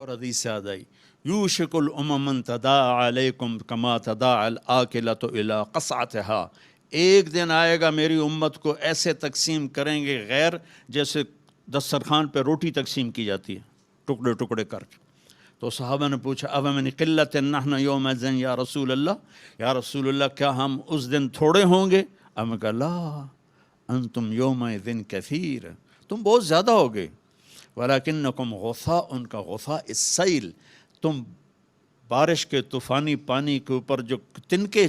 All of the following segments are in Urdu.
اور حدیث سے آئی یوشک الامم تداعی علیکم کما تداعی الآکلۃ الی قصعتہا، ایک دن آئے گا میری امت کو ایسے تقسیم کریں گے غیر جیسے دسترخوان پہ روٹی تقسیم کی جاتی ہے ٹکڑے ٹکڑے کر کے۔ تو صحابہ نے پوچھا اب من قلت نحن یومئذ یا رسول اللہ، یا رسول اللہ کیا ہم اس دن تھوڑے ہوں گے؟ اب نے کہا لا انتم یومئذ کثیر، تم بہت زیادہ ہوگے، ولیکنکم غثاء، ان کا غثاء السیل، تم بارش کے طوفانی پانی کے اوپر جو تنکے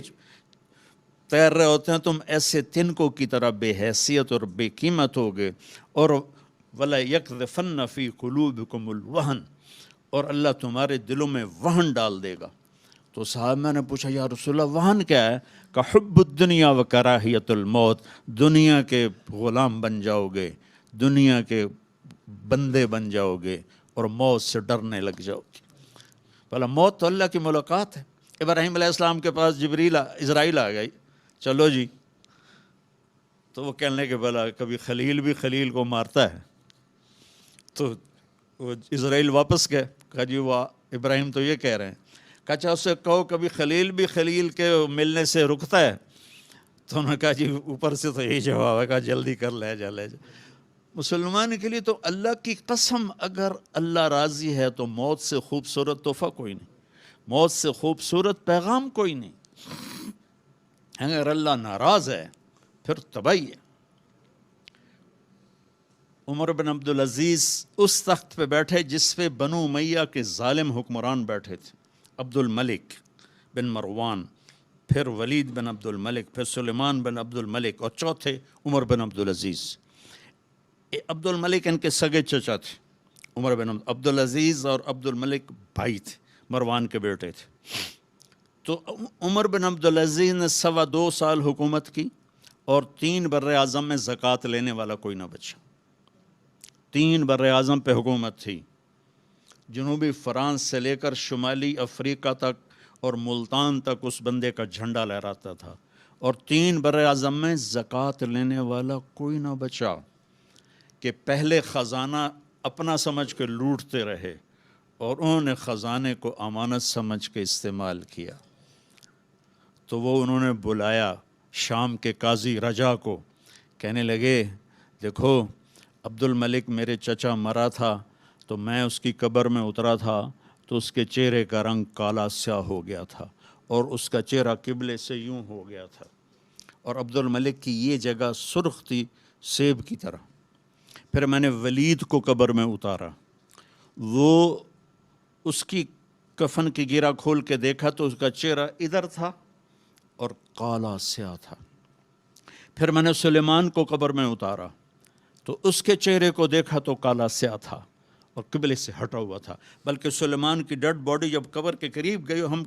تیر رہے ہوتے ہیں، تم ایسے تنکوں کی طرح بے حیثیت اور بے قیمت ہوگے، اور وَلَيَقْذِفَنَّ فِي قُلُوبِكُمُ الْوَهْنَ، اور اللہ تمہارے دلوں میں وہن ڈال دے گا۔ تو صحابہ نے پوچھا یا رسول اللہ وہن کیا ہے؟ کہ حب الدنیا و کراہیت الموت، دنیا کے غلام بن جاؤ گے، دنیا کے بندے بن جاؤ گے اور موت سے ڈرنے لگ جاؤ گے۔ بھلا موت تو اللہ کی ملاقات ہے۔ ابراہیم علیہ السلام کے پاس اسرائیل آ گئی، چلو جی، تو وہ کہنے کہ بھلا کبھی خلیل بھی خلیل کو مارتا ہے؟ تو وہ اسرائیل واپس گئے، کہا جی وہ ابراہیم تو یہ کہہ رہے ہیں، کہا اچھا اس سے کہو کبھی خلیل بھی خلیل کے ملنے سے رکتا ہے؟ تو انہوں نے کہا جی اوپر سے تو یہی جواب ہے، کہا جلدی کر لے جا لے جا۔ مسلمان کے لیے تو اللہ کی قسم اگر اللہ راضی ہے تو موت سے خوبصورت تحفہ کوئی نہیں، موت سے خوبصورت پیغام کوئی نہیں۔ اگر اللہ ناراض ہے پھر تباہی ہے۔ عمر بن عبدالعزیز اس تخت پہ بیٹھے جس پہ بنو امیہ کے ظالم حکمران بیٹھے تھے، عبد الملک بن مروان، پھر ولید بن عبد الملک، پھر سلیمان بن عبد الملک، اور چوتھے عمر بن عبدالعزیز۔ عبد الملک ان کے سگے چچا تھے، عمر بن عبدالعزیز اور عبد الملک بھائی تھے، مروان کے بیٹے تھے۔ تو عمر بن عبدالعزیز نے 2.25 سال حکومت کی، اور 3 بر اعظم میں زکوٰۃ لینے والا کوئی نہ بچا۔ 3 بر اعظم پہ حکومت تھی، جنوبی فرانس سے لے کر شمالی افریقہ تک اور ملتان تک اس بندے کا جھنڈا لہراتا تھا، اور 3 بر اعظم میں زکوٰۃ لینے والا کوئی نہ بچا، کہ پہلے خزانہ اپنا سمجھ کے لوٹتے رہے اور انہوں نے خزانے کو امانت سمجھ کے استعمال کیا۔ تو وہ انہوں نے بلایا شام کے قاضی رجا کو، کہنے لگے دیکھو عبد الملک میرے چچا مرا تھا تو میں اس کی قبر میں اترا تھا تو اس کے چہرے کا رنگ کالا سیاہ ہو گیا تھا اور اس کا چہرہ قبلے سے یوں ہو گیا تھا، اور عبد الملک کی یہ جگہ سرخ تھی سیب کی طرح۔ پھر میں نے ولید کو قبر میں اتارا، وہ اس کی کفن کی گیرا کھول کے دیکھا تو اس کا چہرہ ادھر تھا اور کالا سیاہ تھا۔ پھر میں نے سلیمان کو قبر میں اتارا تو اس کے چہرے کو دیکھا تو کالا سیاہ تھا اور قبلے سے ہٹا ہوا تھا، بلکہ سلیمان کی ڈیڈ باڈی جب قبر کے قریب گئی، ہم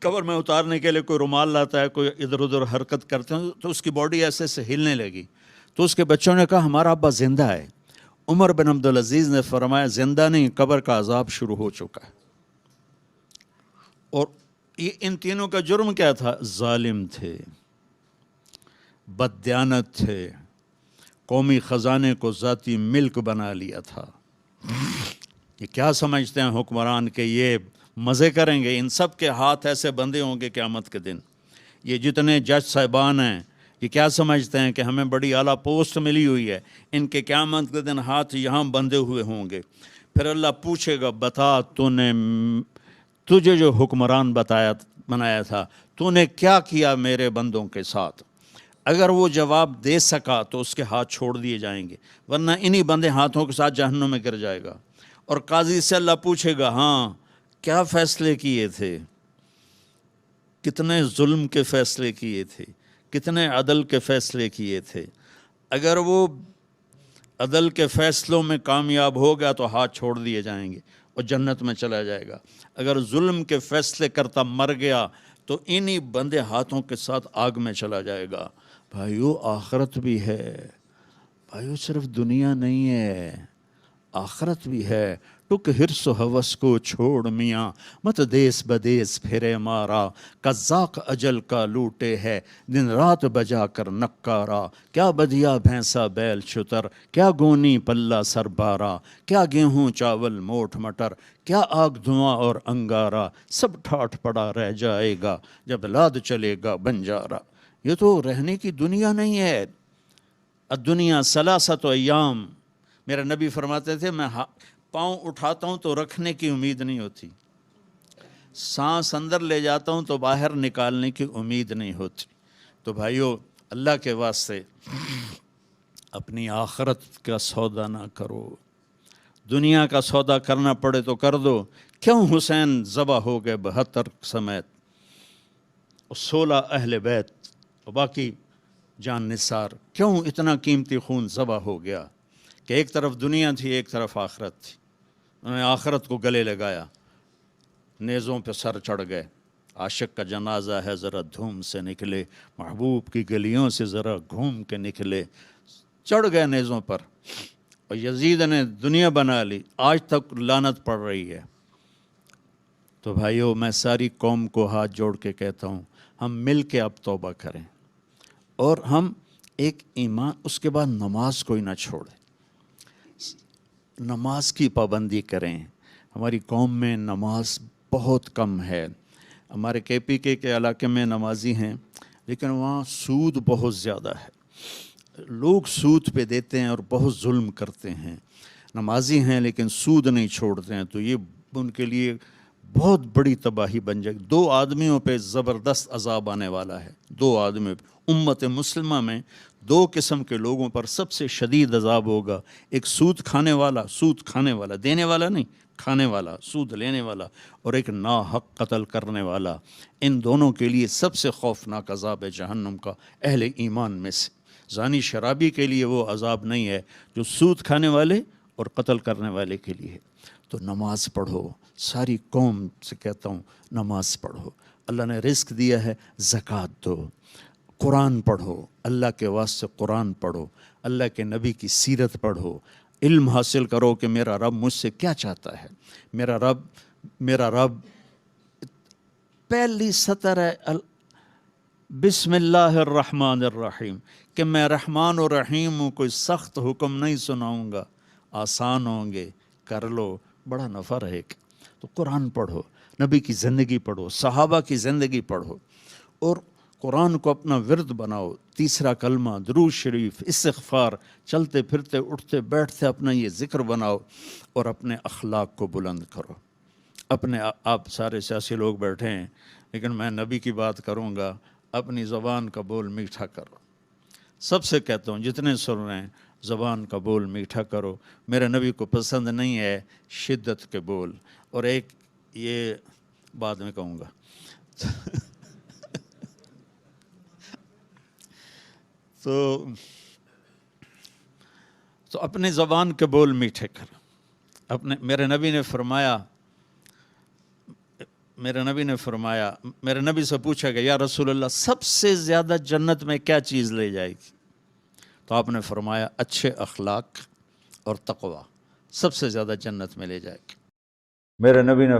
قبر میں اتارنے کے لیے کوئی رومال لاتا ہے، کوئی ادھر ادھر حرکت کرتے ہیں تو اس کی باڈی ایسے سے ہلنے لگی، تو اس کے بچوں نے کہا ہمارا ابا زندہ ہے۔ عمر بن عبدالعزیز نے فرمایا زندہ نہیں، قبر کا عذاب شروع ہو چکا ہے۔ اور یہ ان تینوں کا جرم کیا تھا؟ ظالم تھے، بددیانت تھے، قومی خزانے کو ذاتی ملک بنا لیا تھا۔ یہ کیا سمجھتے ہیں حکمران کہ یہ مزے کریں گے؟ ان سب کے ہاتھ ایسے بندھے ہوں گے قیامت کے دن۔ یہ جتنے جج صاحبان ہیں یہ کیا سمجھتے ہیں کہ ہمیں بڑی اعلیٰ پوسٹ ملی ہوئی ہے؟ ان کے قیامت کے دن ہاتھ یہاں بندھے ہوئے ہوں گے۔ پھر اللہ پوچھے گا بتا تجھے جو حکمران بنایا تھا تو نے کیا کیا میرے بندوں کے ساتھ؟ اگر وہ جواب دے سکا تو اس کے ہاتھ چھوڑ دیے جائیں گے، ورنہ انہی بندے ہاتھوں کے ساتھ جہنم میں گر جائے گا۔ اور قاضی سے اللہ پوچھے گا ہاں کیا فیصلے کیے تھے، کتنے ظلم کے فیصلے کیے تھے، کتنے عدل کے فیصلے کیے تھے۔ اگر وہ عدل کے فیصلوں میں کامیاب ہو گیا تو ہاتھ چھوڑ دیے جائیں گے اور جنت میں چلا جائے گا۔ اگر ظلم کے فیصلے کرتا مر گیا تو انہی بندے ہاتھوں کے ساتھ آگ میں چلا جائے گا۔ بھائیو آخرت بھی ہے، بھائیو صرف دنیا نہیں ہے، آخرت بھی ہے۔ ٹک ہرس و ہوس کو چھوڑ میاں، مت دیس بدیس پھرے مارا، قزاق اجل کا لوٹے ہے دن رات بجا کر نکارا، کیا بدیا بھینسا بیل شتر، کیا گونی پلہ سر بارا، کیا گیہوں چاول موٹ مٹر، کیا آگ دھواں اور انگارا، سب ٹھاٹھ پڑا رہ جائے گا جب لاد چلے گا بنجارا۔ یہ تو رہنے کی دنیا نہیں ہے۔ الدنیا ثلاثت ایام، میرے نبی فرماتے تھے میں پاؤں اٹھاتا ہوں تو رکھنے کی امید نہیں ہوتی، سانس اندر لے جاتا ہوں تو باہر نکالنے کی امید نہیں ہوتی۔ تو بھائیو، اللہ کے واسطے اپنی آخرت کا سودا نہ کرو، دنیا کا سودا کرنا پڑے تو کر دو۔ کیوں حسین ذبح ہو گئے 72 سمیت، 16 اہل بیت اور باقی جان نثار، کیوں اتنا قیمتی خون ذبح ہو گیا؟ کہ ایک طرف دنیا تھی، ایک طرف آخرت تھی، انہوں نے آخرت کو گلے لگایا، نیزوں پہ سر چڑھ گئے۔ عاشق کا جنازہ ہے ذرا دھوم سے نکلے، محبوب کی گلیوں سے ذرا گھوم کے نکلے، چڑھ گئے نیزوں پر، اور یزید نے دنیا بنا لی، آج تک لعنت پڑ رہی ہے۔ تو بھائیو، میں ساری قوم کو ہاتھ جوڑ کے کہتا ہوں، ہم مل کے اب توبہ کریں، اور ہم ایک ایمان، اس کے بعد نماز کوئی نہ چھوڑے، نماز کی پابندی کریں۔ ہماری قوم میں نماز بہت کم ہے۔ ہمارے کے پی کے علاقے میں نمازی ہیں، لیکن وہاں سود بہت زیادہ ہے، لوگ سود پہ دیتے ہیں اور بہت ظلم کرتے ہیں۔ نمازی ہیں لیکن سود نہیں چھوڑتے ہیں، تو یہ ان کے لیے بہت بڑی تباہی بن جائے گی۔ 2 آدمیوں پہ زبردست عذاب آنے والا ہے، 2 آدمیوں پہ۔ امت مسلمہ میں 2 قسم کے لوگوں پر سب سے شدید عذاب ہوگا، ایک سود کھانے والا، دینے والا نہیں، کھانے والا، سود لینے والا، اور ایک ناحق قتل کرنے والا۔ ان دونوں کے لیے سب سے خوفناک عذاب ہے جہنم کا، اہل ایمان میں سے۔ زانی شرابی کے لیے وہ عذاب نہیں ہے جو سود کھانے والے اور قتل کرنے والے کے لیے ہے۔ تو نماز پڑھو، ساری قوم سے کہتا ہوں نماز پڑھو۔ اللہ نے رزق دیا ہے، زکوٰۃ دو، قرآن پڑھو، اللہ کے واسطے قرآن پڑھو، اللہ کے نبی کی سیرت پڑھو، علم حاصل کرو کہ میرا رب مجھ سے کیا چاہتا ہے۔ میرا رب پہلی سطر ہے بسم اللہ الرحمن الرحیم، کہ میں رحمان و رحیم ہوں، کوئی سخت حکم نہیں سناؤں گا، آسان ہوں گے، کر لو، بڑا نفع رہے گا۔ تو قرآن پڑھو، نبی کی زندگی پڑھو، صحابہ کی زندگی پڑھو، اور قرآن کو اپنا ورد بناؤ۔ تیسرا کلمہ، درود شریف، استغفار، چلتے پھرتے اٹھتے بیٹھتے اپنا یہ ذکر بناؤ، اور اپنے اخلاق کو بلند کرو۔ آپ سارے سیاسی لوگ بیٹھے ہیں، لیکن میں نبی کی بات کروں گا، اپنی زبان کا بول میٹھا کرو۔ سب سے کہتا ہوں، جتنے سن رہے ہیں، زبان کا بول میٹھا کرو۔ میرے نبی کو پسند نہیں ہے شدت کے بول۔ اور ایک یہ بعد میں کہوں گا تو اپنے زبان کے بول میٹھے کرو۔ میرے نبی سے پوچھا گیا، یا رسول اللہ، سب سے زیادہ جنت میں کیا چیز لے جائے گی؟ تو آپ نے فرمایا، اچھے اخلاق اور تقوی سب سے زیادہ جنت میں لے جائے گی۔ میرے نبی نے